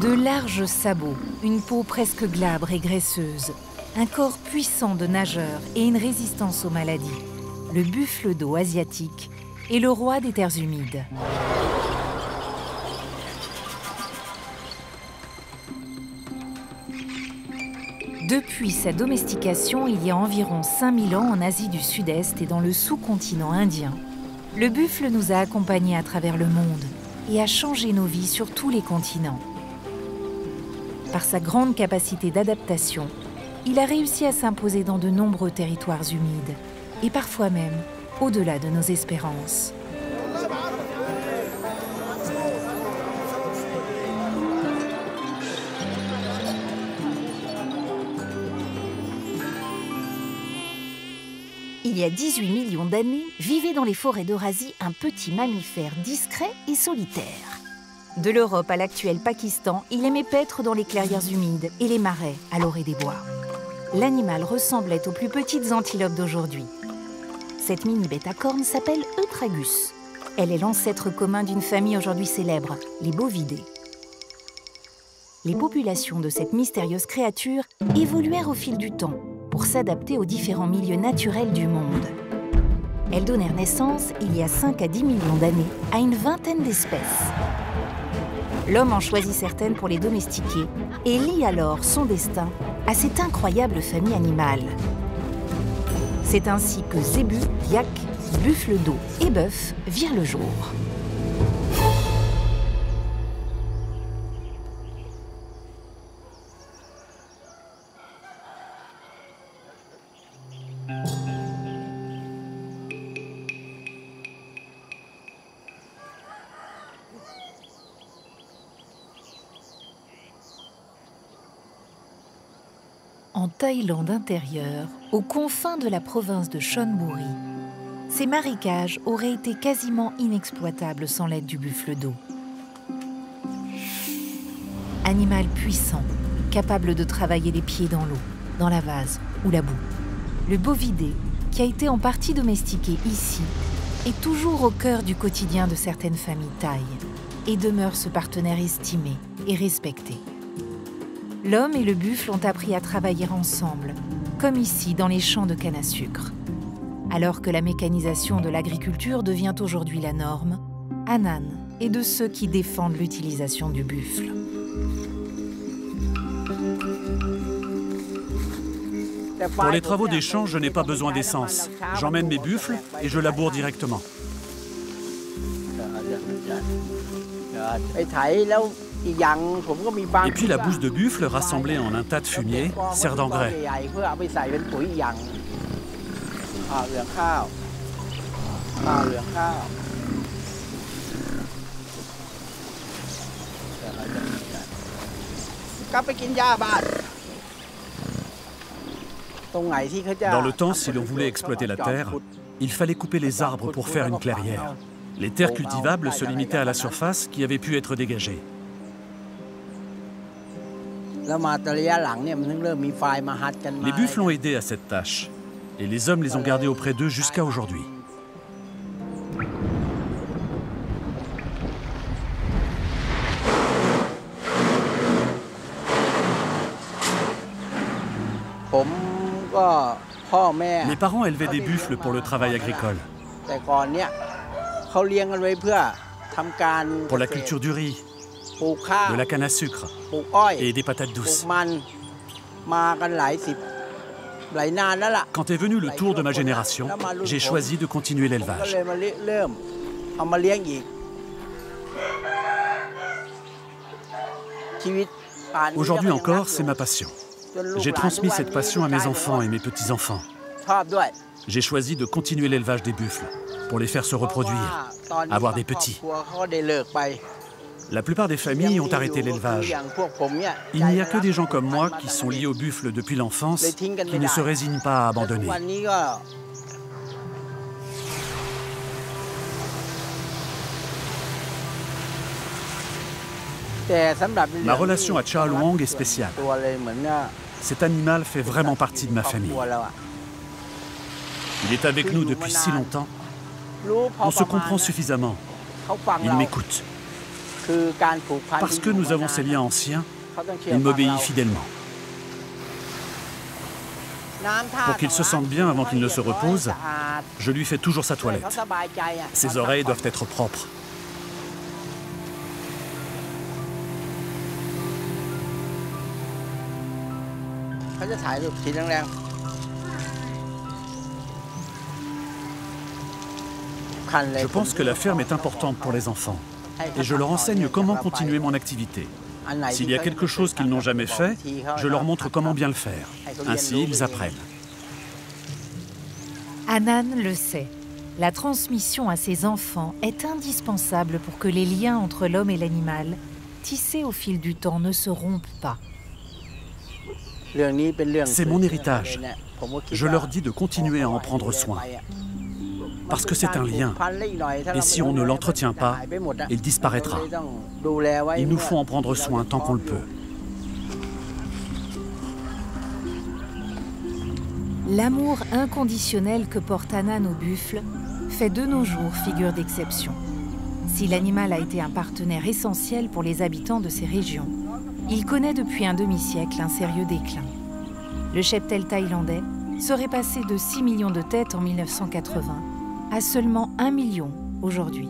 De larges sabots, une peau presque glabre et graisseuse, un corps puissant de nageur et une résistance aux maladies. Le buffle d'eau asiatique est le roi des terres humides. Depuis sa domestication il y a environ 5000 ans en Asie du Sud-Est et dans le sous-continent indien, le buffle nous a accompagnés à travers le monde et a changé nos vies sur tous les continents. Par sa grande capacité d'adaptation, il a réussi à s'imposer dans de nombreux territoires humides et parfois même au-delà de nos espérances. Il y a 18 millions d'années, vivait dans les forêts d'Eurasie un petit mammifère discret et solitaire. De l'Europe à l'actuel Pakistan, il aimait paître dans les clairières humides et les marais à l'orée des bois. L'animal ressemblait aux plus petites antilopes d'aujourd'hui. Cette mini-bête à cornes s'appelle Eutragus. Elle est l'ancêtre commun d'une famille aujourd'hui célèbre, les bovidés. Les populations de cette mystérieuse créature évoluèrent au fil du temps pour s'adapter aux différents milieux naturels du monde. Elles donnèrent naissance, il y a 5 à 10 millions d'années, à une vingtaine d'espèces. L'homme en choisit certaines pour les domestiquer et lie alors son destin à cette incroyable famille animale. C'est ainsi que zébus, yaks, buffles d'eau et bœufs virent le jour. En Thaïlande intérieure, aux confins de la province de Chonburi, ces marécages auraient été quasiment inexploitables sans l'aide du buffle d'eau. Animal puissant, capable de travailler les pieds dans l'eau, dans la vase ou la boue. Le bovidé, qui a été en partie domestiqué ici, est toujours au cœur du quotidien de certaines familles thaïs et demeure ce partenaire estimé et respecté. L'homme et le buffle ont appris à travailler ensemble, comme ici dans les champs de canne à sucre. Alors que la mécanisation de l'agriculture devient aujourd'hui la norme, Anan est de ceux qui défendent l'utilisation du buffle. Pour les travaux des champs, je n'ai pas besoin d'essence. J'emmène mes buffles et je laboure directement. Et puis la bouse de buffle, rassemblée en un tas de fumier, sert d'engrais. Dans le temps, si l'on voulait exploiter la terre, il fallait couper les arbres pour faire une clairière. Les terres cultivables se limitaient à la surface qui avait pu être dégagée. Les buffles ont aidé à cette tâche, et les hommes les ont gardés auprès d'eux jusqu'à aujourd'hui. Mes parents élevaient des buffles pour le travail agricole. Pour la culture du riz, de la canne à sucre et des patates douces. Quand est venu le tour de ma génération, j'ai choisi de continuer l'élevage. Aujourd'hui encore, c'est ma passion. J'ai transmis cette passion à mes enfants et mes petits-enfants. J'ai choisi de continuer l'élevage des buffles pour les faire se reproduire, avoir des petits. La plupart des familles ont arrêté l'élevage. Il n'y a que des gens comme moi qui sont liés au buffle depuis l'enfance, qui ne se résignent pas à abandonner. Ma relation à Cha Luang est spéciale. Cet animal fait vraiment partie de ma famille. Il est avec nous depuis si longtemps. On se comprend suffisamment. Il m'écoute. Parce que nous avons ces liens anciens, il m'obéit fidèlement. Pour qu'il se sente bien avant qu'il ne se repose, je lui fais toujours sa toilette. Ses oreilles doivent être propres. Je pense que la ferme est importante pour les enfants et je leur enseigne comment continuer mon activité. S'il y a quelque chose qu'ils n'ont jamais fait, je leur montre comment bien le faire. Ainsi, ils apprennent. Anand le sait. La transmission à ses enfants est indispensable pour que les liens entre l'homme et l'animal, tissés au fil du temps, ne se rompent pas. C'est mon héritage. Je leur dis de continuer à en prendre soin. Parce que c'est un lien. Et si on ne l'entretient pas, il disparaîtra. Il nous faut en prendre soin tant qu'on le peut. L'amour inconditionnel que porte Anand au buffle fait de nos jours figure d'exception. Si l'animal a été un partenaire essentiel pour les habitants de ces régions, il connaît depuis un demi-siècle un sérieux déclin. Le cheptel thaïlandais serait passé de 6 millions de têtes en 1980 à seulement 1 million aujourd'hui.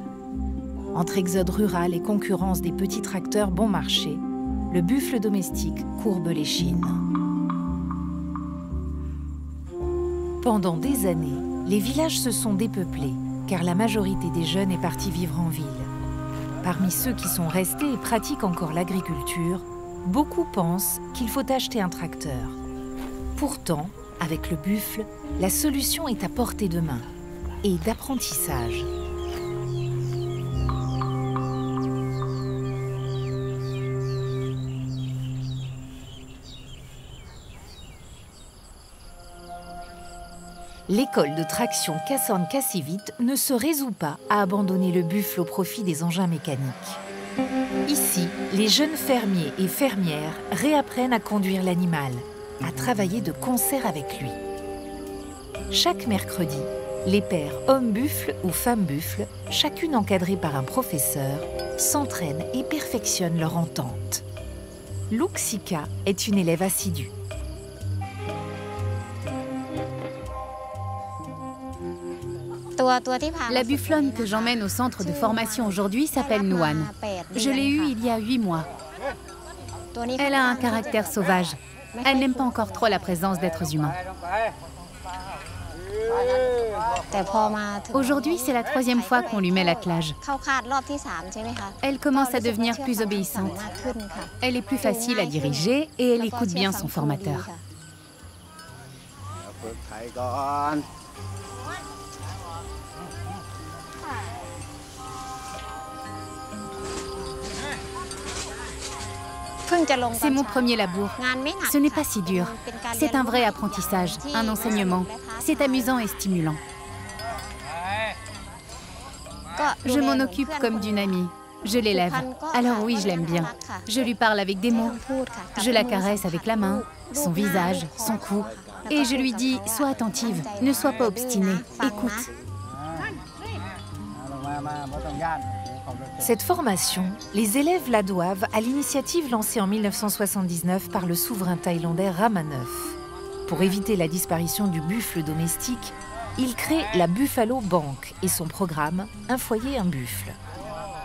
Entre exode rural et concurrence des petits tracteurs bon marché, le buffle domestique courbe l'échine. Pendant des années, les villages se sont dépeuplés, car la majorité des jeunes est partie vivre en ville. Parmi ceux qui sont restés et pratiquent encore l'agriculture, beaucoup pensent qu'il faut acheter un tracteur. Pourtant, avec le buffle, la solution est à portée de main et d'apprentissage. L'école de traction Kassan Kassivit ne se résout pas à abandonner le buffle au profit des engins mécaniques. Ici, les jeunes fermiers et fermières réapprennent à conduire l'animal, à travailler de concert avec lui. Chaque mercredi, les pères hommes-buffles ou femmes-buffles, chacune encadrée par un professeur, s'entraînent et perfectionnent leur entente. Luxika est une élève assidue. La bufflonne que j'emmène au centre de formation aujourd'hui s'appelle Nuan. Je l'ai eue il y a 8 mois. Elle a un caractère sauvage. Elle n'aime pas encore trop la présence d'êtres humains. Aujourd'hui, c'est la 3e fois qu'on lui met l'attelage. Elle commence à devenir plus obéissante. Elle est plus facile à diriger et elle écoute bien son formateur. C'est mon premier labour. Ce n'est pas si dur. C'est un vrai apprentissage, un enseignement. C'est amusant et stimulant. Je m'en occupe comme d'une amie. Je l'élève. Alors oui, je l'aime bien. Je lui parle avec des mots. Je la caresse avec la main, son visage, son cou. Et je lui dis, sois attentive, ne sois pas obstinée, écoute. Cette formation, les élèves la doivent à l'initiative lancée en 1979 par le souverain thaïlandais Rama IX. Pour éviter la disparition du buffle domestique, il crée la Buffalo Bank et son programme « Un foyer, un buffle ».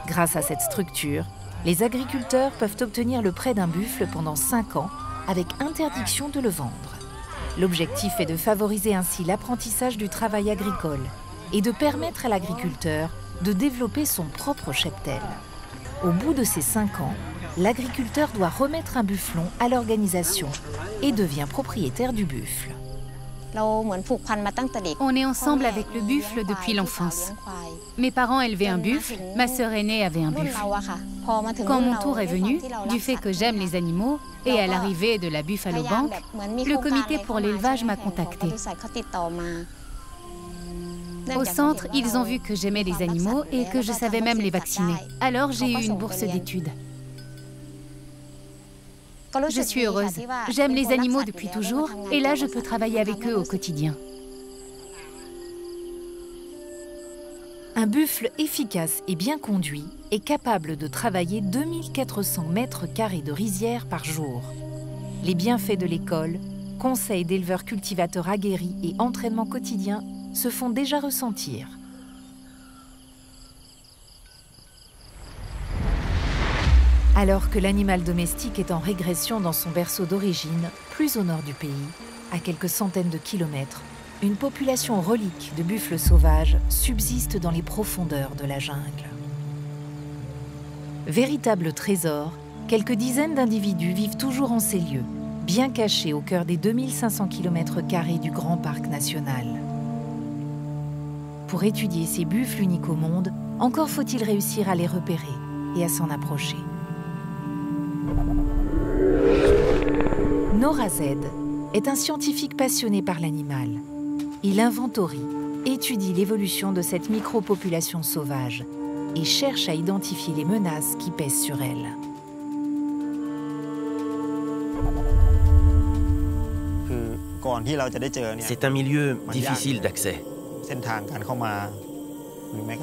Grâce à cette structure, les agriculteurs peuvent obtenir le prêt d'un buffle pendant 5 ans avec interdiction de le vendre. L'objectif est de favoriser ainsi l'apprentissage du travail agricole et de permettre à l'agriculteur de développer son propre cheptel. Au bout de ces 5 ans, l'agriculteur doit remettre un bufflon à l'organisation et devient propriétaire du buffle. On est ensemble avec le buffle depuis l'enfance. Mes parents élevaient un buffle, ma sœur aînée avait un buffle. Quand mon tour est venu, du fait que j'aime les animaux, et à l'arrivée de la Buffalo Bank, le comité pour l'élevage m'a contacté. Au centre, ils ont vu que j'aimais les animaux et que je savais même les vacciner. Alors j'ai eu une bourse d'études. Je suis heureuse. J'aime les animaux depuis toujours et là, je peux travailler avec eux au quotidien. Un buffle efficace et bien conduit est capable de travailler 2400 mètres carrés de rizière par jour. Les bienfaits de l'école, conseils d'éleveurs cultivateurs aguerris et entraînement quotidien se font déjà ressentir. Alors que l'animal domestique est en régression dans son berceau d'origine, plus au nord du pays, à quelques centaines de kilomètres, une population relique de buffles sauvages subsiste dans les profondeurs de la jungle. Véritable trésor, quelques dizaines d'individus vivent toujours en ces lieux, bien cachés au cœur des 2500 km² du Grand Parc national. Pour étudier ces buffles uniques au monde, encore faut-il réussir à les repérer et à s'en approcher. Nora Z est un scientifique passionné par l'animal. Il inventorie, étudie l'évolution de cette micropopulation sauvage et cherche à identifier les menaces qui pèsent sur elle. C'est un milieu difficile d'accès.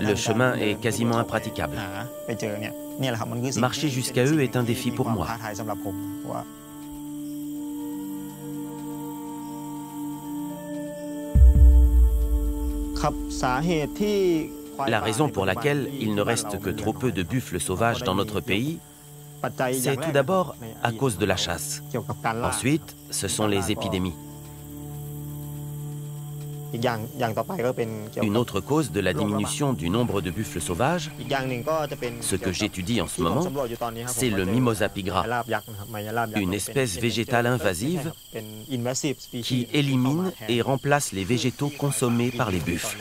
Le chemin est quasiment impraticable. Marcher jusqu'à eux est un défi pour moi. La raison pour laquelle il ne reste que trop peu de buffles sauvages dans notre pays, c'est tout d'abord à cause de la chasse. Ensuite, ce sont les épidémies. Une autre cause de la diminution du nombre de buffles sauvages, ce que j'étudie en ce moment, c'est le Mimosa pigra, une espèce végétale invasive qui élimine et remplace les végétaux consommés par les buffles.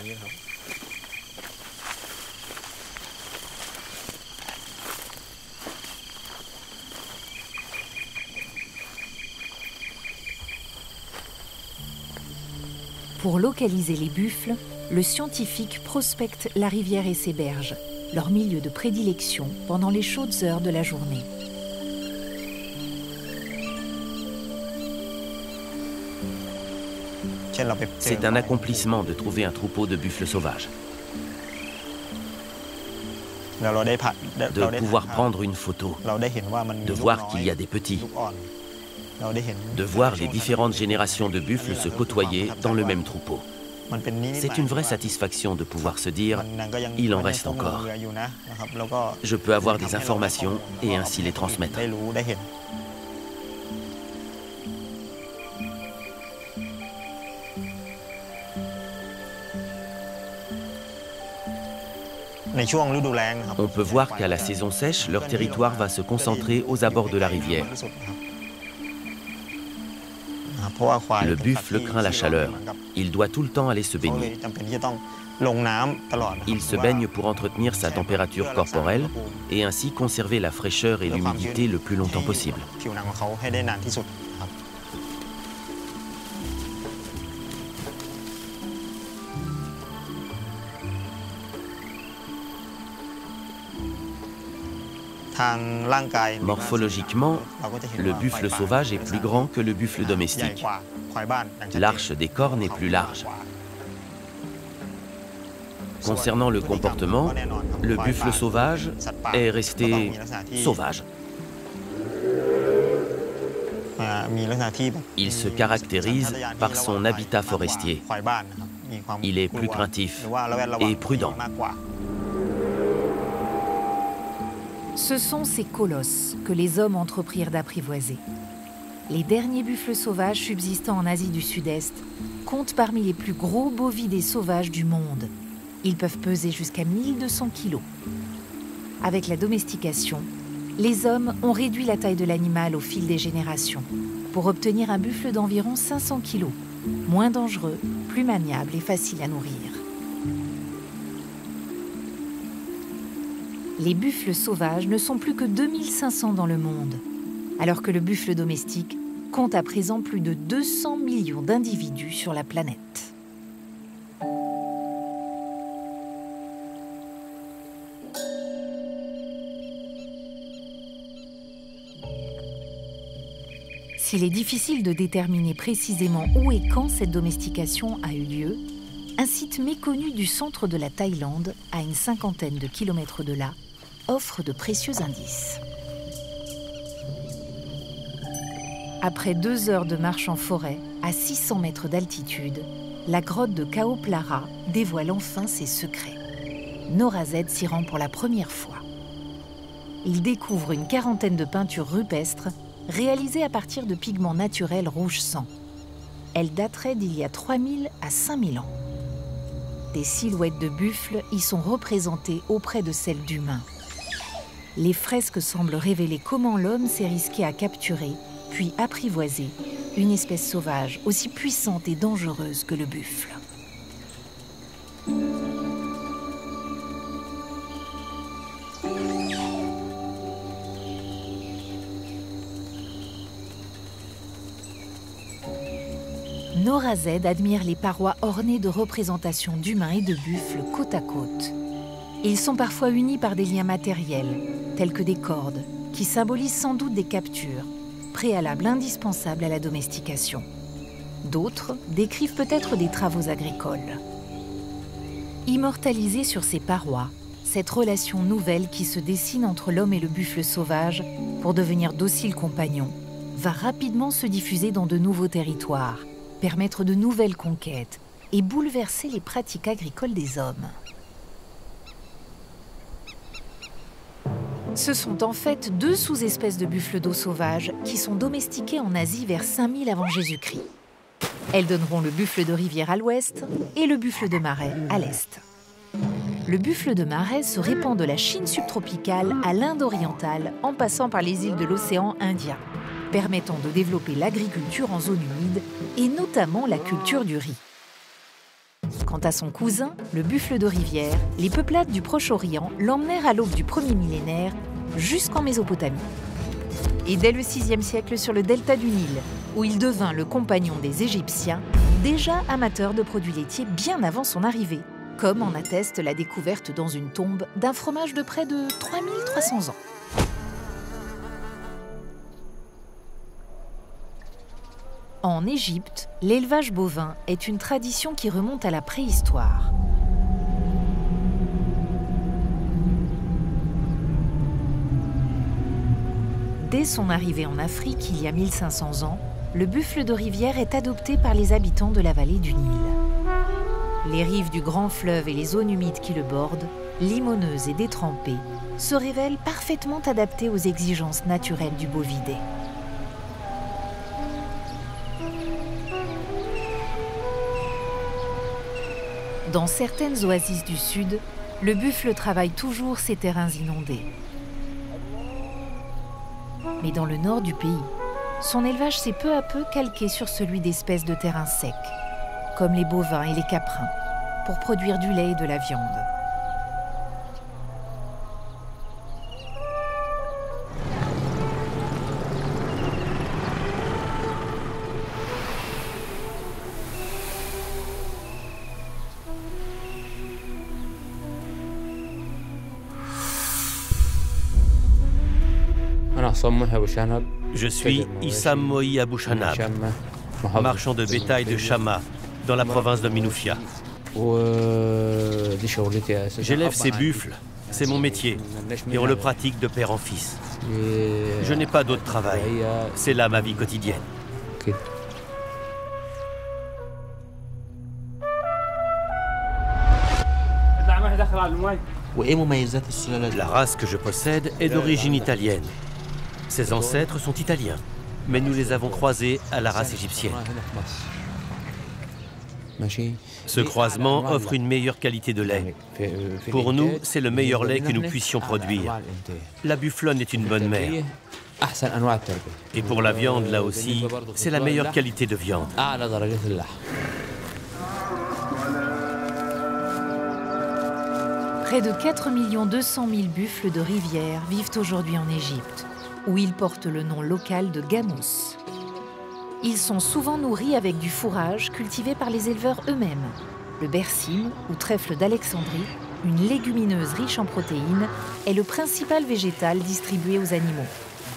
Pour localiser les buffles, le scientifique prospecte la rivière et ses berges, leur milieu de prédilection pendant les chaudes heures de la journée. C'est un accomplissement de trouver un troupeau de buffles sauvages. De pouvoir prendre une photo, de voir qu'il y a des petits, de voir les différentes générations de buffles se côtoyer dans le même troupeau. C'est une vraie satisfaction de pouvoir se dire « il en reste encore ». Je peux avoir des informations et ainsi les transmettre. On peut voir qu'à la saison sèche, leur territoire va se concentrer aux abords de la rivière. Le buffle craint la chaleur. Il doit tout le temps aller se baigner. Il se baigne pour entretenir sa température corporelle et ainsi conserver la fraîcheur et l'humidité le plus longtemps possible. Morphologiquement, le buffle sauvage est plus grand que le buffle domestique. L'arche des cornes est plus large. Concernant le comportement, le buffle sauvage est resté sauvage. Il se caractérise par son habitat forestier. Il est plus craintif et prudent. Ce sont ces colosses que les hommes entreprirent d'apprivoiser. Les derniers buffles sauvages subsistant en Asie du Sud-Est comptent parmi les plus gros bovidés sauvages du monde. Ils peuvent peser jusqu'à 1200 kilos. Avec la domestication, les hommes ont réduit la taille de l'animal au fil des générations pour obtenir un buffle d'environ 500 kilos, moins dangereux, plus maniable et facile à nourrir. Les buffles sauvages ne sont plus que 2500 dans le monde, alors que le buffle domestique compte à présent plus de 200 millions d'individus sur la planète. S'il est difficile de déterminer précisément où et quand cette domestication a eu lieu, un site méconnu du centre de la Thaïlande, à une cinquantaine de kilomètres de là, offre de précieux indices. Après 2 heures de marche en forêt, à 600 mètres d'altitude, la grotte de Khao Plara dévoile enfin ses secrets. Norazed s'y rend pour la première fois. Il découvre une quarantaine de peintures rupestres réalisées à partir de pigments naturels rouge sang. Elles dateraient d'il y a 3000 à 5000 ans. Des silhouettes de buffles y sont représentées auprès de celles d'humains. Les fresques semblent révéler comment l'homme s'est risqué à capturer, puis apprivoiser, une espèce sauvage aussi puissante et dangereuse que le buffle. Norazed admire les parois ornées de représentations d'humains et de buffles côte à côte. Ils sont parfois unis par des liens matériels, tels que des cordes, qui symbolisent sans doute des captures, préalable indispensable à la domestication. D'autres décrivent peut-être des travaux agricoles. Immortalisée sur ces parois, cette relation nouvelle qui se dessine entre l'homme et le buffle sauvage pour devenir dociles compagnons va rapidement se diffuser dans de nouveaux territoires, permettre de nouvelles conquêtes et bouleverser les pratiques agricoles des hommes. Ce sont en fait 2 sous-espèces de buffles d'eau sauvage qui sont domestiquées en Asie vers 5000 avant Jésus-Christ. Elles donneront le buffle de rivière à l'ouest et le buffle de marais à l'est. Le buffle de marais se répand de la Chine subtropicale à l'Inde orientale en passant par les îles de l'océan Indien, permettant de développer l'agriculture en zone humide et notamment la culture du riz. Quant à son cousin, le buffle de rivière, les peuplades du Proche-Orient l'emmenèrent à l'aube du 1er millénaire jusqu'en Mésopotamie. Et dès le VIe siècle sur le delta du Nil, où il devint le compagnon des Égyptiens, déjà amateur de produits laitiers bien avant son arrivée, comme en atteste la découverte dans une tombe d'un fromage de près de 3300 ans. En Égypte, l'élevage bovin est une tradition qui remonte à la préhistoire. Dès son arrivée en Afrique il y a 1500 ans, le buffle de rivière est adopté par les habitants de la vallée du Nil. Les rives du grand fleuve et les zones humides qui le bordent, limoneuses et détrempées, se révèlent parfaitement adaptées aux exigences naturelles du bovidé. Dans certaines oasis du sud, le buffle travaille toujours ses terrains inondés. Mais dans le nord du pays, son élevage s'est peu à peu calqué sur celui d'espèces de terrains secs, comme les bovins et les caprins, pour produire du lait et de la viande. Je suis Issam Mohi Abou Shanab, marchand de bétail de Chama, dans la province de Minoufia. J'élève ces buffles, c'est mon métier, et on le pratique de père en fils. Je n'ai pas d'autre travail, c'est là ma vie quotidienne. La race que je possède est d'origine italienne. Ses ancêtres sont italiens, mais nous les avons croisés à la race égyptienne. Ce croisement offre une meilleure qualité de lait. Pour nous, c'est le meilleur lait que nous puissions produire. La bufflonne est une bonne mère. Et pour la viande, là aussi, c'est la meilleure qualité de viande. Près de 4 200 000 buffles de rivière vivent aujourd'hui en Égypte, où ils portent le nom local de gamous. Ils sont souvent nourris avec du fourrage cultivé par les éleveurs eux-mêmes. Le bersime, ou trèfle d'Alexandrie, une légumineuse riche en protéines, est le principal végétal distribué aux animaux.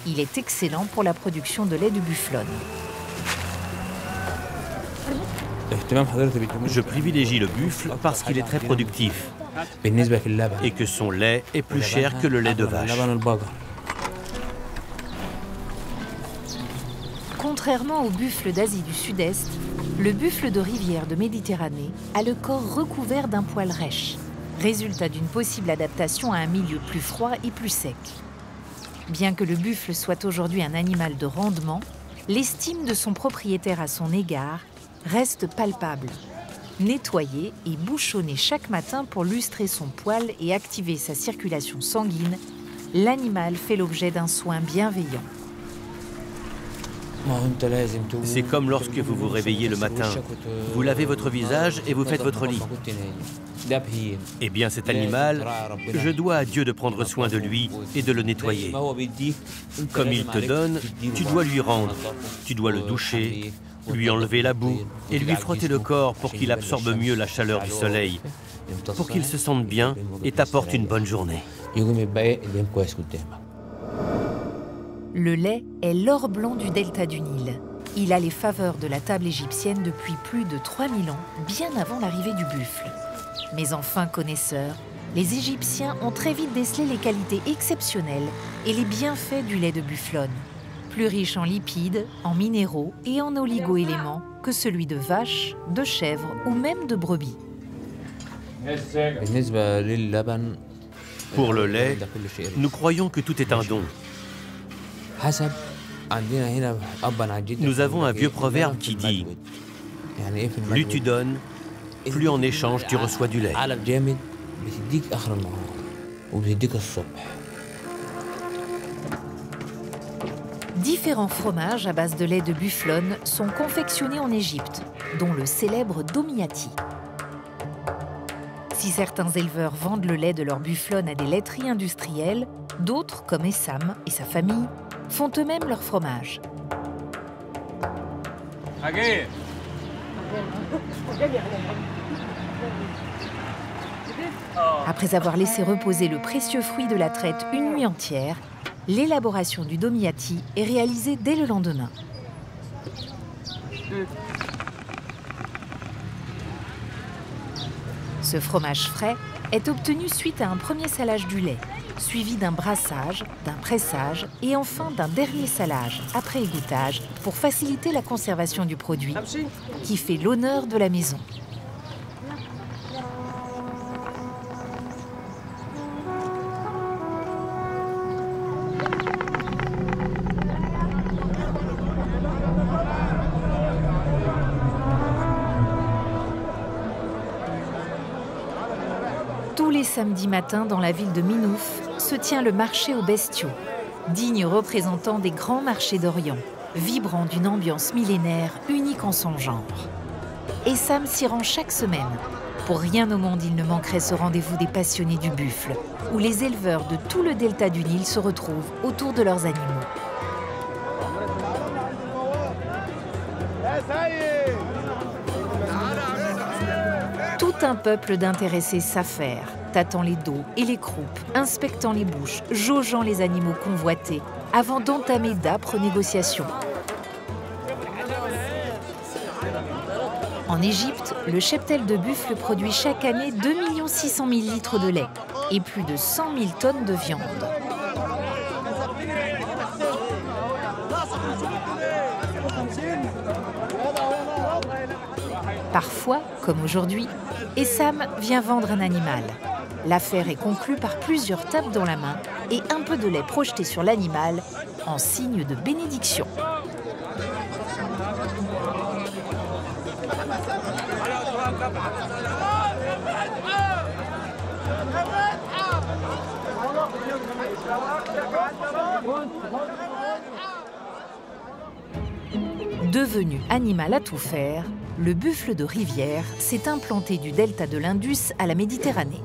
Il est excellent pour la production de lait de bufflonne. Je privilégie le buffle parce qu'il est très productif et que son lait est plus cher que le lait de vache. Contrairement au buffle d'Asie du Sud-Est, le buffle de rivière de Méditerranée a le corps recouvert d'un poil rêche, résultat d'une possible adaptation à un milieu plus froid et plus sec. Bien que le buffle soit aujourd'hui un animal de rendement, l'estime de son propriétaire à son égard reste palpable. Nettoyé et bouchonné chaque matin pour lustrer son poil et activer sa circulation sanguine, l'animal fait l'objet d'un soin bienveillant. C'est comme lorsque vous vous réveillez le matin. Vous lavez votre visage et vous faites votre lit. Eh bien, cet animal, je dois à Dieu de prendre soin de lui et de le nettoyer. Comme il te donne, tu dois lui rendre. Tu dois le doucher, lui enlever la boue et lui frotter le corps pour qu'il absorbe mieux la chaleur du soleil, pour qu'il se sente bien et t'apporte une bonne journée. Le lait est l'or blanc du delta du Nil. Il a les faveurs de la table égyptienne depuis plus de 3000 ans, bien avant l'arrivée du buffle. Mais en fin connaisseurs, les Égyptiens ont très vite décelé les qualités exceptionnelles et les bienfaits du lait de bufflone, plus riche en lipides, en minéraux et en oligo-éléments que celui de vache, de chèvre ou même de brebis. Pour le lait, nous croyons que tout est un don. Nous avons un vieux proverbe qui dit « Plus tu donnes, plus en échange tu reçois du lait ». Différents fromages à base de lait de bufflone sont confectionnés en Égypte, dont le célèbre domiyati. Si certains éleveurs vendent le lait de leur bufflone à des laiteries industrielles, d'autres, comme Essam et sa famille, font eux-mêmes leur fromage. Après avoir laissé reposer le précieux fruit de la traite une nuit entière, l'élaboration du domiyati est réalisée dès le lendemain. Ce fromage frais est obtenu suite à un premier salage du lait, suivi d'un brassage, d'un pressage et enfin d'un dernier salage, après égouttage, pour faciliter la conservation du produit, qui fait l'honneur de la maison. Tous les samedis matins, dans la ville de Minouf, se tient le marché aux bestiaux, digne représentant des grands marchés d'Orient, vibrant d'une ambiance millénaire unique en son genre. Essam s'y rend chaque semaine. Pour rien au monde, il ne manquerait ce rendez-vous des passionnés du buffle, où les éleveurs de tout le delta du Nil se retrouvent autour de leurs animaux. Tout un peuple d'intéressés s'affaire, tâtant les dos et les croupes, inspectant les bouches, jaugeant les animaux convoités, avant d'entamer d'âpres négociations. En Égypte, le cheptel de buffle produit chaque année 2 600 000 litres de lait et plus de 100 000 tonnes de viande. Parfois, comme aujourd'hui, Essam vient vendre un animal. L'affaire est conclue par plusieurs tapes dans la main et un peu de lait projeté sur l'animal en signe de bénédiction. Devenu animal à tout faire, le buffle de rivière s'est implanté du delta de l'Indus à la Méditerranée.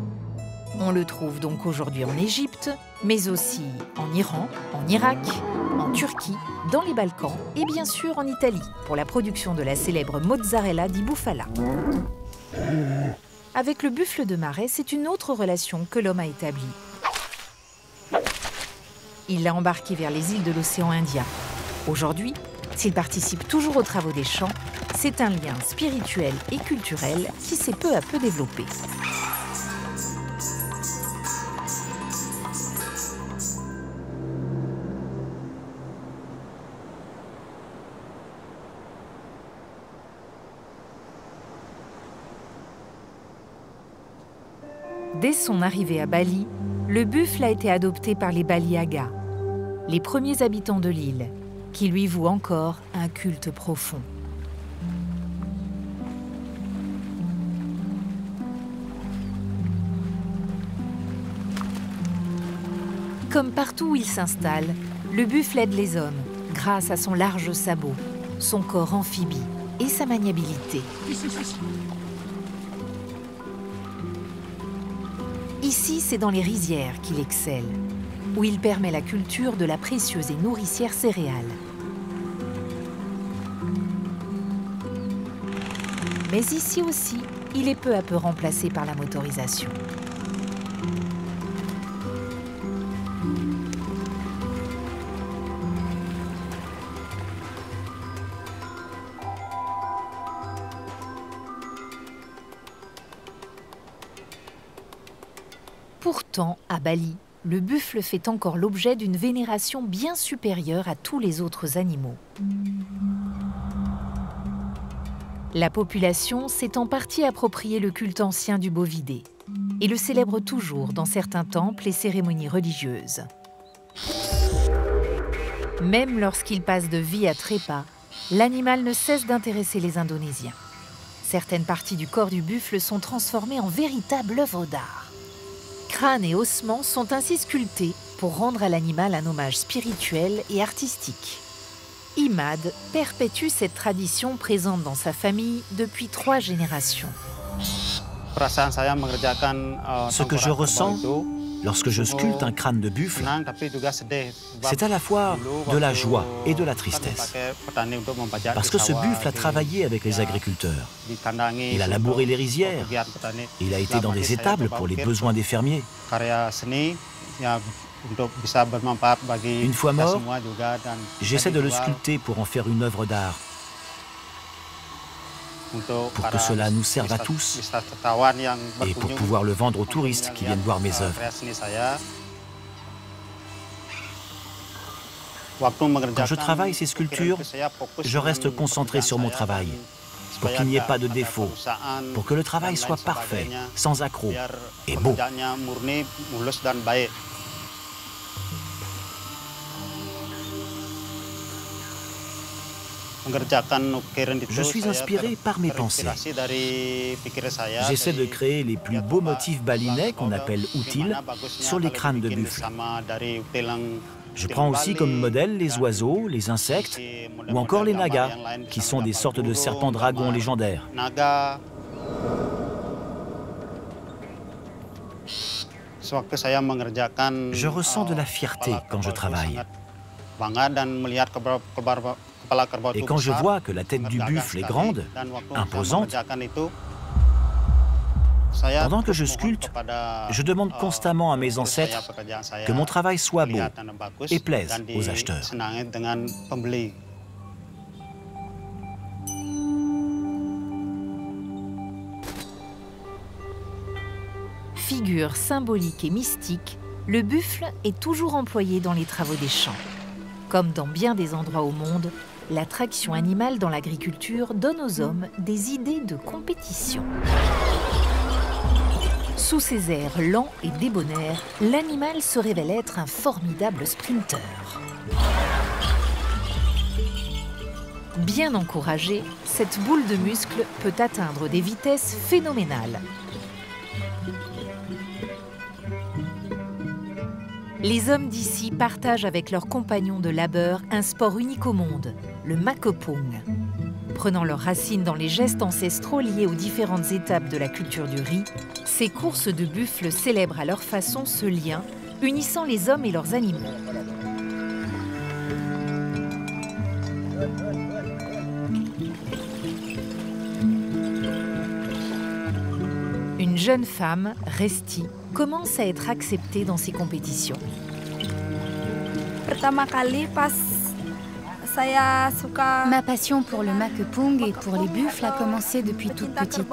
On le trouve donc aujourd'hui en Égypte, mais aussi en Iran, en Irak, en Turquie, dans les Balkans et bien sûr en Italie pour la production de la célèbre mozzarella di bufala. Avec le buffle de marais, c'est une autre relation que l'homme a établie. Il l'a embarqué vers les îles de l'océan Indien. Aujourd'hui, S'ils participent toujours aux travaux des champs, c'est un lien spirituel et culturel qui s'est peu à peu développé. Dès son arrivée à Bali, le buffle a été adopté par les Baliaga, les premiers habitants de l'île, qui lui vouent encore un culte profond. Comme partout où il s'installe, le buffle aide les hommes grâce à son large sabot, son corps amphibie et sa maniabilité. Ici, c'est dans les rizières qu'il excelle, où il permet la culture de la précieuse et nourricière céréale. Mais ici aussi, il est peu à peu remplacé par la motorisation. Pourtant, à Bali, le buffle fait encore l'objet d'une vénération bien supérieure à tous les autres animaux. La population s'est en partie approprié le culte ancien du bovidé et le célèbre toujours dans certains temples et cérémonies religieuses. Même lorsqu'il passe de vie à trépas, l'animal ne cesse d'intéresser les Indonésiens. Certaines parties du corps du buffle sont transformées en véritables œuvres d'art. Crânes et ossements sont ainsi sculptés pour rendre à l'animal un hommage spirituel et artistique. Imad perpétue cette tradition présente dans sa famille depuis 3 générations. Ce que je ressens lorsque je sculpte un crâne de buffle, c'est à la fois de la joie et de la tristesse. Parce que ce buffle a travaillé avec les agriculteurs. Il a labouré les rizières. Il a été dans des étables pour les besoins des fermiers. Une fois mort, j'essaie de le sculpter pour en faire une œuvre d'art. Pour que cela nous serve à tous et pour pouvoir le vendre aux touristes qui viennent voir mes œuvres. Quand je travaille ces sculptures, je reste concentré sur mon travail, pour qu'il n'y ait pas de défaut, pour que le travail soit parfait, sans accroc et beau. Je suis inspiré par mes pensées. J'essaie de créer les plus beaux motifs balinais qu'on appelle utiles sur les crânes de buffle. Je prends aussi comme modèle les oiseaux, les insectes ou encore les nagas, qui sont des sortes de serpents-dragons légendaires. Je ressens de la fierté quand je travaille. Et quand je vois que la tête du buffle est grande, imposante, pendant que je sculpte, je demande constamment à mes ancêtres que mon travail soit beau et plaise aux acheteurs. Figure symbolique et mystique, le buffle est toujours employé dans les travaux des champs. Comme dans bien des endroits au monde, l'attraction animale dans l'agriculture donne aux hommes des idées de compétition. Sous ses airs lents et débonnaires, l'animal se révèle être un formidable sprinter. Bien encouragée, cette boule de muscles peut atteindre des vitesses phénoménales. Les hommes d'ici partagent avec leurs compagnons de labeur un sport unique au monde, le makopong. Prenant leurs racines dans les gestes ancestraux liés aux différentes étapes de la culture du riz, ces courses de buffles célèbrent à leur façon ce lien unissant les hommes et leurs animaux. Une jeune femme, Resti, commence à être acceptée dans ces compétitions. Ma passion pour le makepung et pour les buffles a commencé depuis toute petite.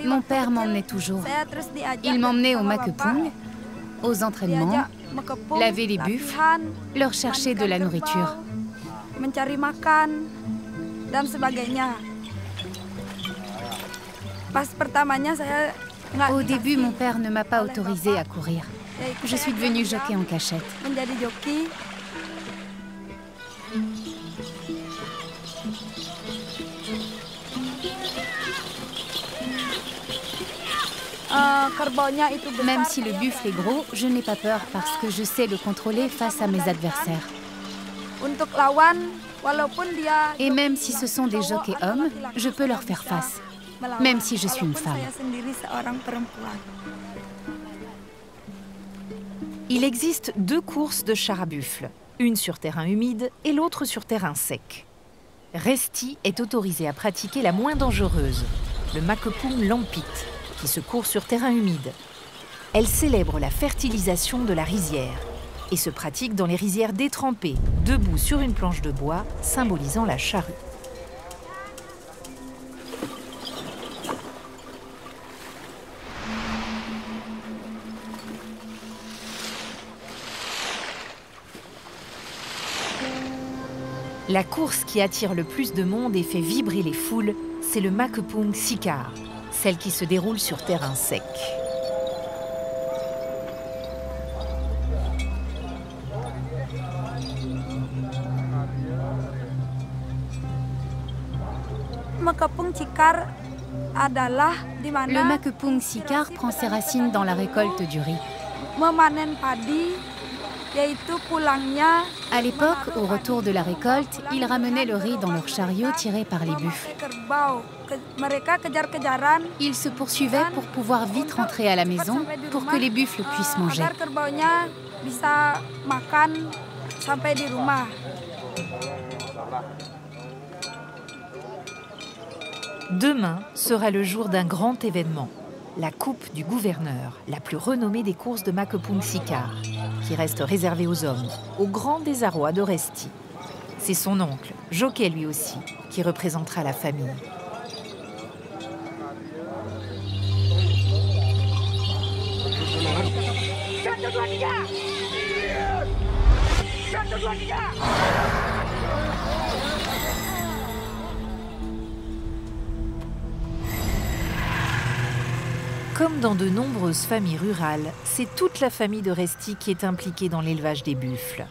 Mon père m'emmenait toujours. Il m'emmenait au makepung, aux entraînements, laver les buffles, leur chercher de la nourriture. Au début, mon père ne m'a pas autorisée à courir. Je suis devenue jockey en cachette. Même si le buffle est gros, je n'ai pas peur parce que je sais le contrôler face à mes adversaires. Et même si ce sont des jockeys hommes, je peux leur faire face, même si je suis une femme. Il existe 2 courses de chars à buffle, une sur terrain humide et l'autre sur terrain sec. Resti est autorisé à pratiquer la moins dangereuse, le makepung lampit, qui se court sur terrain humide. Elle célèbre la fertilisation de la rizière et se pratique dans les rizières détrempées, debout sur une planche de bois, symbolisant la charrue. La course qui attire le plus de monde et fait vibrer les foules, c'est le makepung sikar, celle qui se déroule sur terrain sec. Le makepung sikar prend ses racines dans la récolte du riz. À l'époque, au retour de la récolte, ils ramenaient le riz dans leur chariot tiré par les buffles. Ils se poursuivaient pour pouvoir vite rentrer à la maison pour que les buffles puissent manger. Demain sera le jour d'un grand événement, la Coupe du Gouverneur, la plus renommée des courses de makepung sikar, qui reste réservée aux hommes, au grand désarroi de Resti. C'est son oncle, jockey lui aussi, qui représentera la famille. Comme dans de nombreuses familles rurales, c'est toute la famille de Resti qui est impliquée dans l'élevage des buffles.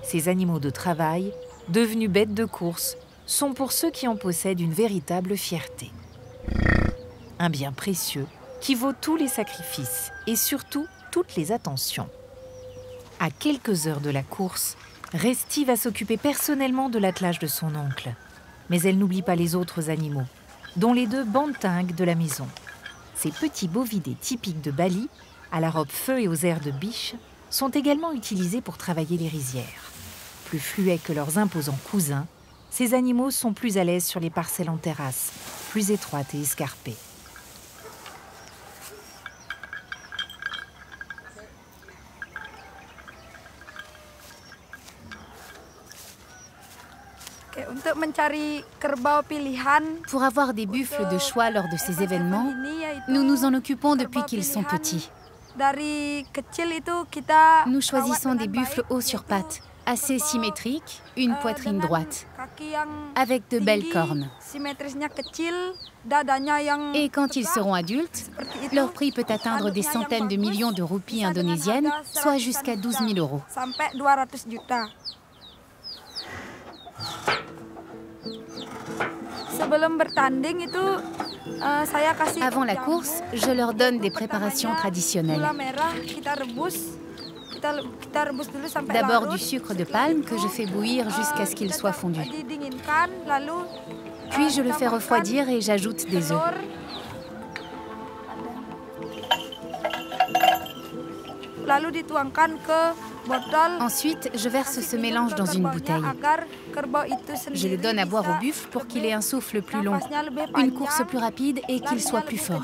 Ces animaux de travail, devenus bêtes de course, sont pour ceux qui en possèdent une véritable fierté. Un bien précieux qui vaut tous les sacrifices et surtout toutes les attentions. À quelques heures de la course, Resti va s'occuper personnellement de l'attelage de son oncle. Mais elle n'oublie pas les autres animaux, dont les 2 bantingues de la maison. Ces petits bovidés typiques de Bali, à la robe feu et aux airs de biche, sont également utilisés pour travailler les rizières. Plus fluets que leurs imposants cousins, ces animaux sont plus à l'aise sur les parcelles en terrasse, plus étroites et escarpées. Pour avoir des buffles de choix lors de ces événements, nous nous en occupons depuis qu'ils sont petits. Nous choisissons des buffles hauts sur pattes, assez symétriques, une poitrine droite, avec de belles cornes. Et quand ils seront adultes, leur prix peut atteindre des centaines de millions de roupies indonésiennes, soit jusqu'à 12 000 €. Avant la course, je leur donne des préparations traditionnelles. D'abord du sucre de palme que je fais bouillir jusqu'à ce qu'il soit fondu. Puis je le fais refroidir et j'ajoute des œufs. Ensuite, je verse ce mélange dans une bouteille. Je le donne à boire au buffle pour qu'il ait un souffle plus long, une course plus rapide et qu'il soit plus fort.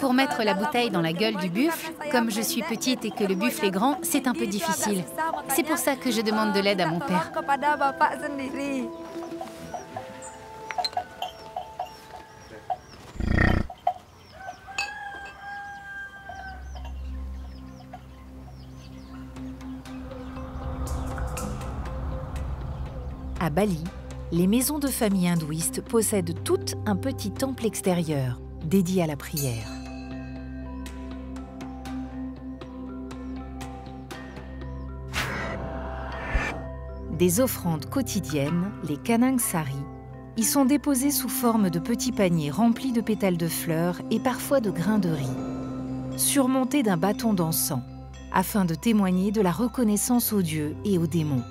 Pour mettre la bouteille dans la gueule du buffle, comme je suis petite et que le buffle est grand, c'est un peu difficile. C'est pour ça que je demande de l'aide à mon père. À Bali, les maisons de famille hindouistes possèdent toutes un petit temple extérieur dédié à la prière. Des offrandes quotidiennes, les kanang sari, y sont déposées sous forme de petits paniers remplis de pétales de fleurs et parfois de grains de riz, surmontés d'un bâton d'encens, afin de témoigner de la reconnaissance aux dieux et aux démons.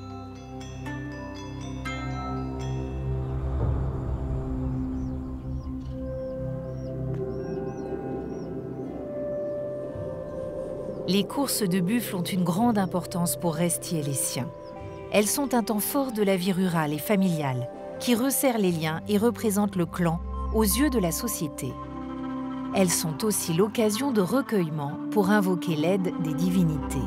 Les courses de buffles ont une grande importance pour Resti et les siens. Elles sont un temps fort de la vie rurale et familiale, qui resserre les liens et représente le clan aux yeux de la société. Elles sont aussi l'occasion de recueillement pour invoquer l'aide des divinités.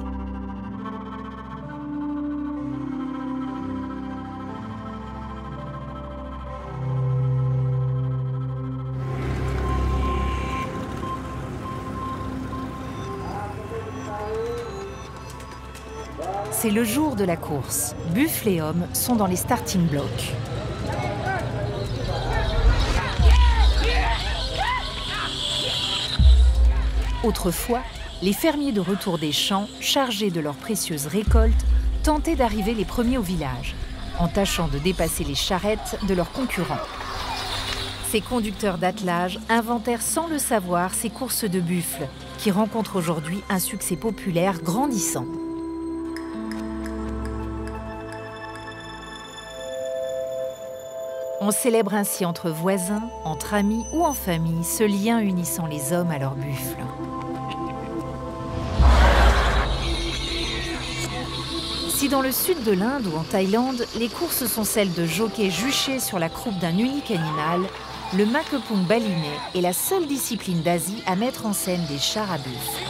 C'est le jour de la course. Buffles et hommes sont dans les starting blocks. Autrefois, les fermiers de retour des champs, chargés de leurs précieuses récoltes, tentaient d'arriver les premiers au village, en tâchant de dépasser les charrettes de leurs concurrents. Ces conducteurs d'attelage inventèrent sans le savoir ces courses de buffles, qui rencontrent aujourd'hui un succès populaire grandissant. On célèbre ainsi entre voisins, entre amis ou en famille ce lien unissant les hommes à leurs buffles. Si dans le sud de l'Inde ou en Thaïlande, les courses sont celles de jockeys juchés sur la croupe d'un unique animal, le makepung balinais est la seule discipline d'Asie à mettre en scène des chars à buffles.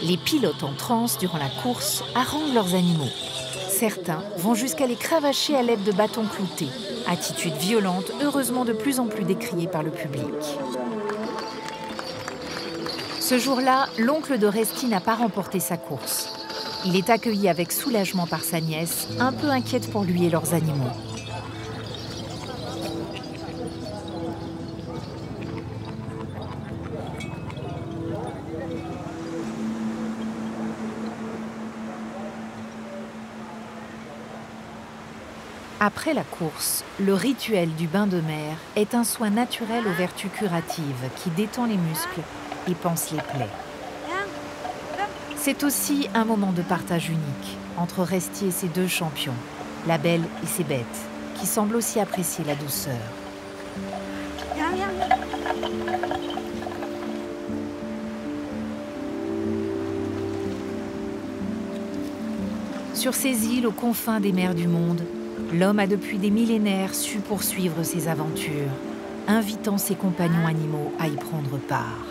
Les pilotes en transe durant la course haranguent leurs animaux. Certains vont jusqu'à les cravacher à l'aide de bâtons cloutés, attitude violente heureusement de plus en plus décriée par le public. Ce jour-là, l'oncle de Resti n'a pas remporté sa course. Il est accueilli avec soulagement par sa nièce, un peu inquiète pour lui et leurs animaux. Après la course, le rituel du bain de mer est un soin naturel aux vertus curatives qui détend les muscles et panse les plaies. C'est aussi un moment de partage unique entre Resti et ses deux champions, la belle et ses bêtes, qui semblent aussi apprécier la douceur. Sur ces îles aux confins des mers du monde, l'homme a depuis des millénaires su poursuivre ses aventures, invitant ses compagnons animaux à y prendre part.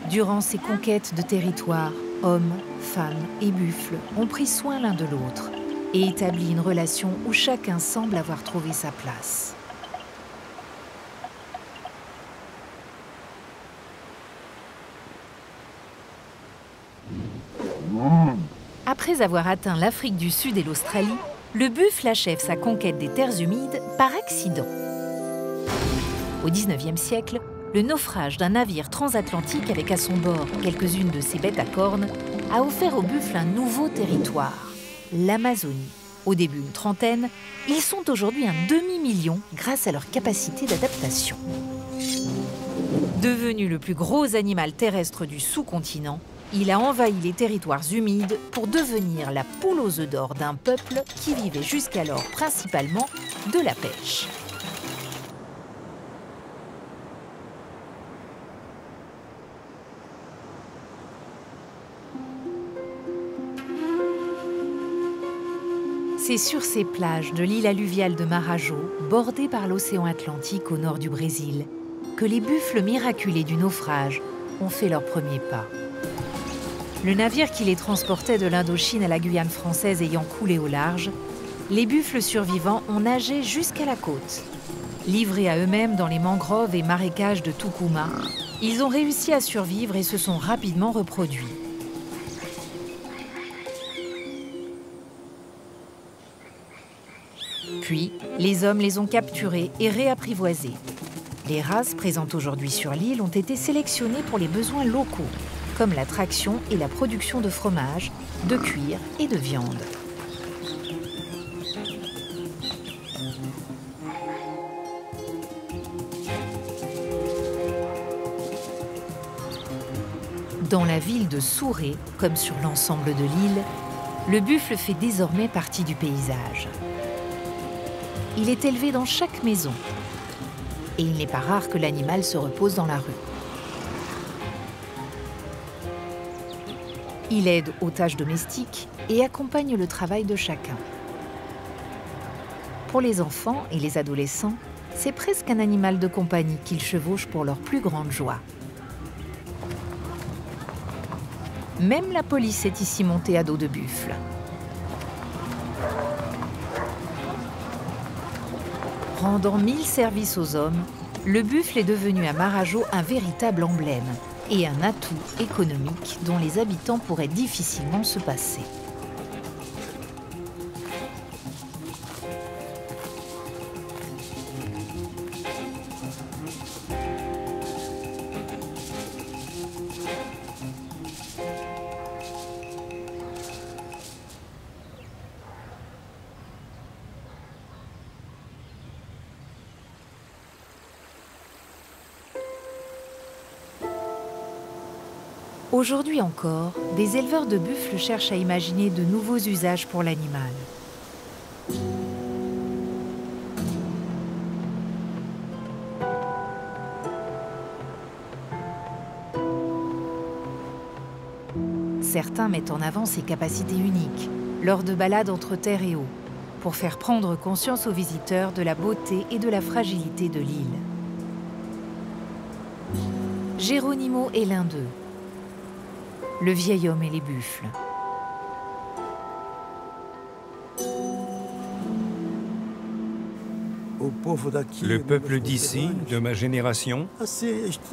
Durant ces conquêtes de territoire, hommes, femmes et buffles ont pris soin l'un de l'autre et établi une relation où chacun semble avoir trouvé sa place. Après avoir atteint l'Afrique du Sud et l'Australie, le buffle achève sa conquête des terres humides par accident. Au XIXe siècle, le naufrage d'un navire transatlantique avec à son bord quelques-unes de ses bêtes à cornes a offert au buffle un nouveau territoire, l'Amazonie. Au début une trentaine, ils sont aujourd'hui un demi-million grâce à leur capacité d'adaptation. Devenu le plus gros animal terrestre du sous-continent, il a envahi les territoires humides pour devenir la poule aux œufs d'or d'un peuple qui vivait jusqu'alors principalement de la pêche. C'est sur ces plages de l'île alluviale de Marajo, bordée par l'océan Atlantique au nord du Brésil, que les buffles miraculés du naufrage ont fait leurs premiers pas. Le navire qui les transportait de l'Indochine à la Guyane française ayant coulé au large, les buffles survivants ont nagé jusqu'à la côte. Livrés à eux-mêmes dans les mangroves et marécages de Tucumã, ils ont réussi à survivre et se sont rapidement reproduits. Puis, les hommes les ont capturés et réapprivoisés. Les races présentes aujourd'hui sur l'île ont été sélectionnées pour les besoins locaux, comme la traction et la production de fromage, de cuir et de viande. Dans la ville de Souré, comme sur l'ensemble de l'île, le buffle fait désormais partie du paysage. Il est élevé dans chaque maison et il n'est pas rare que l'animal se repose dans la rue. Il aide aux tâches domestiques et accompagne le travail de chacun. Pour les enfants et les adolescents, c'est presque un animal de compagnie qu'ils chevauchent pour leur plus grande joie. Même la police est ici montée à dos de buffle. Rendant 1000 services aux hommes, le buffle est devenu à Marajo un véritable emblème et un atout économique dont les habitants pourraient difficilement se passer. Aujourd'hui encore, des éleveurs de buffles cherchent à imaginer de nouveaux usages pour l'animal. Certains mettent en avant ses capacités uniques lors de balades entre terre et eau, pour faire prendre conscience aux visiteurs de la beauté et de la fragilité de l'île. Geronimo est l'un d'eux. Le vieil homme et les buffles. Le peuple d'ici, de ma génération,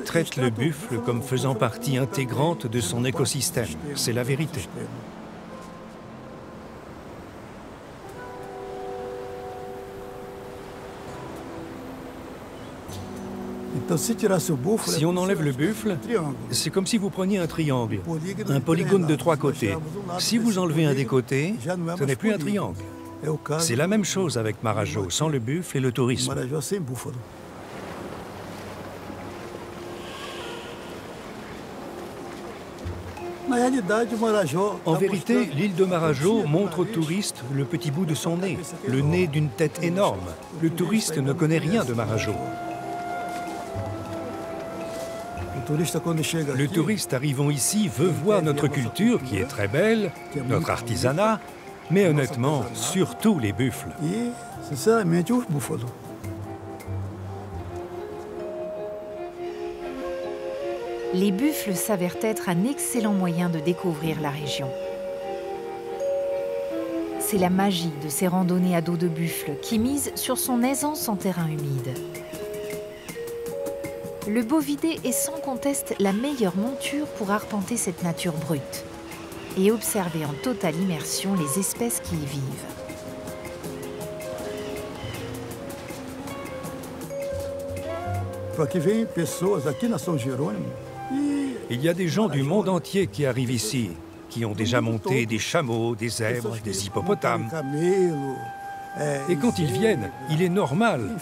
traite le buffle comme faisant partie intégrante de son écosystème. C'est la vérité. Si on enlève le buffle, c'est comme si vous preniez un triangle, un polygone de 3 côtés. Si vous enlevez un des côtés, ce n'est plus un triangle. C'est la même chose avec Marajo, sans le buffle et le tourisme. En vérité, l'île de Marajo montre aux touristes le petit bout de son nez, le nez d'une tête énorme. Le touriste ne connaît rien de Marajo. Le touriste arrivant ici veut voir notre culture qui est très belle, notre artisanat, mais honnêtement, surtout les buffles. Les buffles s'avèrent être un excellent moyen de découvrir la région. C'est la magie de ces randonnées à dos de buffle qui mise sur son aisance en terrain humide. Le bovidé est sans conteste la meilleure monture pour arpenter cette nature brute et observer en totale immersion les espèces qui y vivent. Il y a des gens du monde entier qui arrivent ici, qui ont déjà monté des chameaux, des zèbres, des hippopotames. Et quand ils viennent, il est normal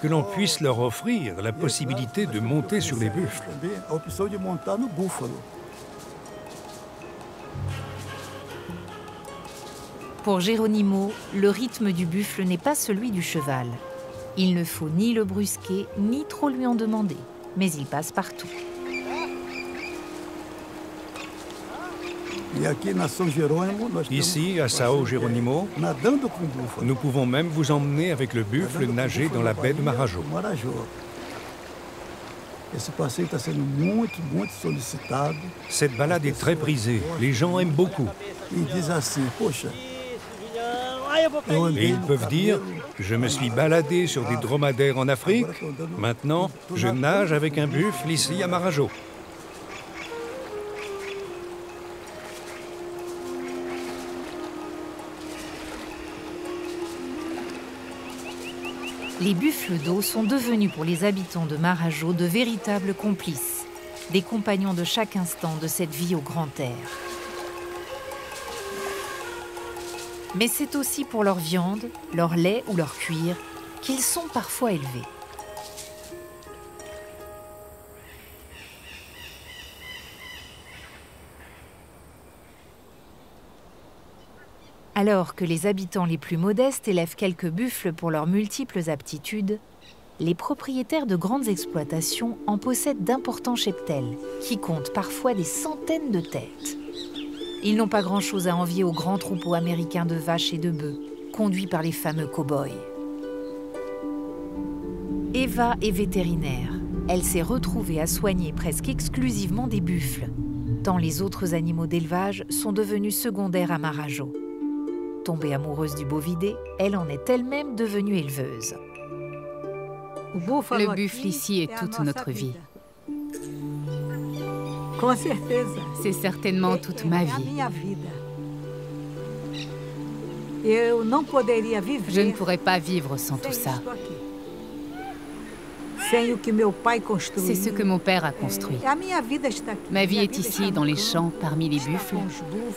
que l'on puisse leur offrir la possibilité de monter sur les buffles. Pour Geronimo, le rythme du buffle n'est pas celui du cheval. Il ne faut ni le brusquer, ni trop lui en demander, mais il passe partout. Ici, à São Jerônimo, nous pouvons même vous emmener avec le buffle nager dans la baie de Marajo. Cette balade est très prisée, les gens aiment beaucoup. Et ils peuvent dire, je me suis baladé sur des dromadaires en Afrique, maintenant je nage avec un buffle ici à Marajo. Les buffles d'eau sont devenus pour les habitants de Marajo de véritables complices, des compagnons de chaque instant de cette vie au grand air. Mais c'est aussi pour leur viande, leur lait ou leur cuir qu'ils sont parfois élevés. Alors que les habitants les plus modestes élèvent quelques buffles pour leurs multiples aptitudes, les propriétaires de grandes exploitations en possèdent d'importants cheptels, qui comptent parfois des centaines de têtes. Ils n'ont pas grand-chose à envier aux grands troupeaux américains de vaches et de bœufs, conduits par les fameux cow-boys. Eva est vétérinaire. Elle s'est retrouvée à soigner presque exclusivement des buffles, tant les autres animaux d'élevage sont devenus secondaires à Marajo. Tombée amoureuse du bovidé, elle en est elle-même devenue éleveuse. Le buffle ici est toute notre vie. C'est certainement toute ma vie. Je ne pourrais pas vivre sans tout ça. C'est ce que mon père a construit. Ma vie est ici, dans les champs, parmi les buffles,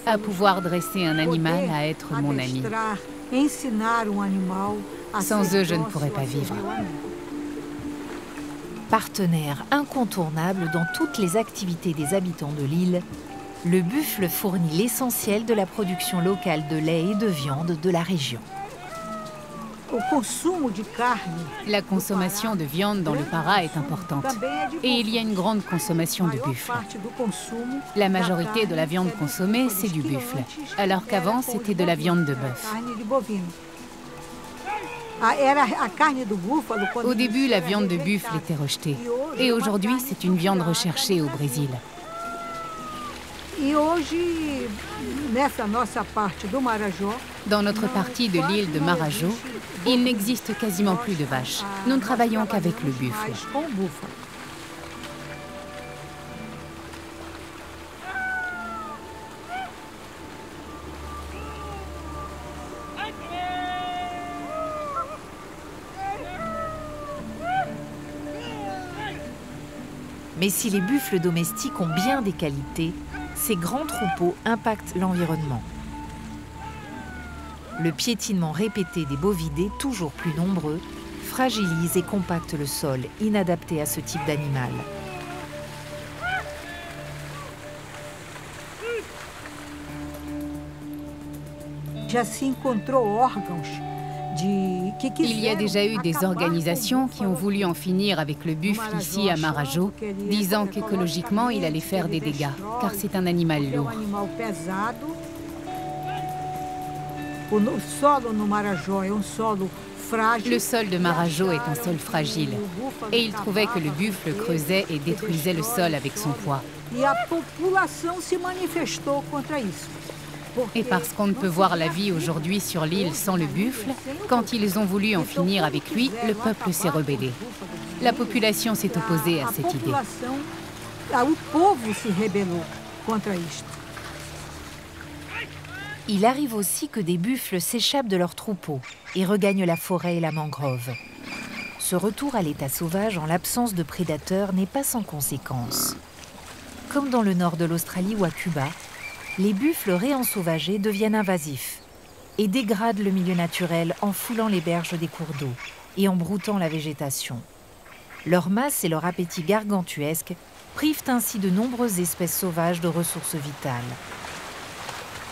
à pouvoir dresser un animal à être mon ami. Sans eux, je ne pourrais pas vivre. Partenaire incontournable dans toutes les activités des habitants de l'île, le buffle fournit l'essentiel de la production locale de lait et de viande de la région. La consommation de viande dans le Pará est importante et il y a une grande consommation de buffle. La majorité de la viande consommée, c'est du buffle, alors qu'avant, c'était de la viande de bœuf. Au début, la viande de buffle était rejetée et aujourd'hui, c'est une viande recherchée au Brésil. Dans notre partie de l'île de Marajo, il n'existe quasiment plus de vaches. Nous ne travaillons qu'avec le buffle. Mais si les buffles domestiques ont bien des qualités, ces grands troupeaux impactent l'environnement. Le piétinement répété des bovidés, toujours plus nombreux, fragilise et compacte le sol, inadapté à ce type d'animal. Il y a déjà eu des organisations qui ont voulu en finir avec le buffle ici à Marajo, disant qu'écologiquement il allait faire des dégâts, car c'est un animal lourd. Le sol de Marajo est un sol fragile, et il trouvait que le buffle creusait et détruisait le sol avec son poids. Et parce qu'on ne peut voir la vie aujourd'hui sur l'île sans le buffle, quand ils ont voulu en finir avec lui, le peuple s'est rebellé. La population s'est opposée à cette idée. Il arrive aussi que des buffles s'échappent de leurs troupeaux et regagnent la forêt et la mangrove. Ce retour à l'état sauvage en l'absence de prédateurs n'est pas sans conséquences. Comme dans le nord de l'Australie ou à Cuba, les buffles réensauvagés deviennent invasifs et dégradent le milieu naturel en foulant les berges des cours d'eau et en broutant la végétation. Leur masse et leur appétit gargantuesque privent ainsi de nombreuses espèces sauvages de ressources vitales.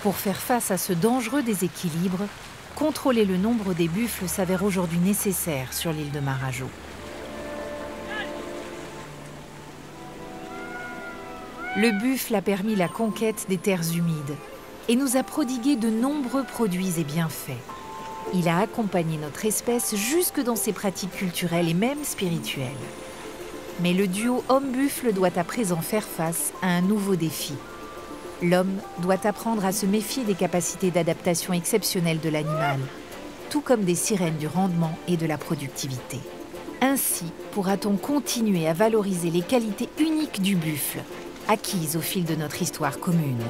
Pour faire face à ce dangereux déséquilibre, contrôler le nombre des buffles s'avère aujourd'hui nécessaire sur l'île de Marajo. Le buffle a permis la conquête des terres humides et nous a prodigué de nombreux produits et bienfaits. Il a accompagné notre espèce jusque dans ses pratiques culturelles et même spirituelles. Mais le duo homme-buffle doit à présent faire face à un nouveau défi. L'homme doit apprendre à se méfier des capacités d'adaptation exceptionnelles de l'animal, tout comme des sirènes du rendement et de la productivité. Ainsi pourra-t-on continuer à valoriser les qualités uniques du buffle, acquises au fil de notre histoire commune.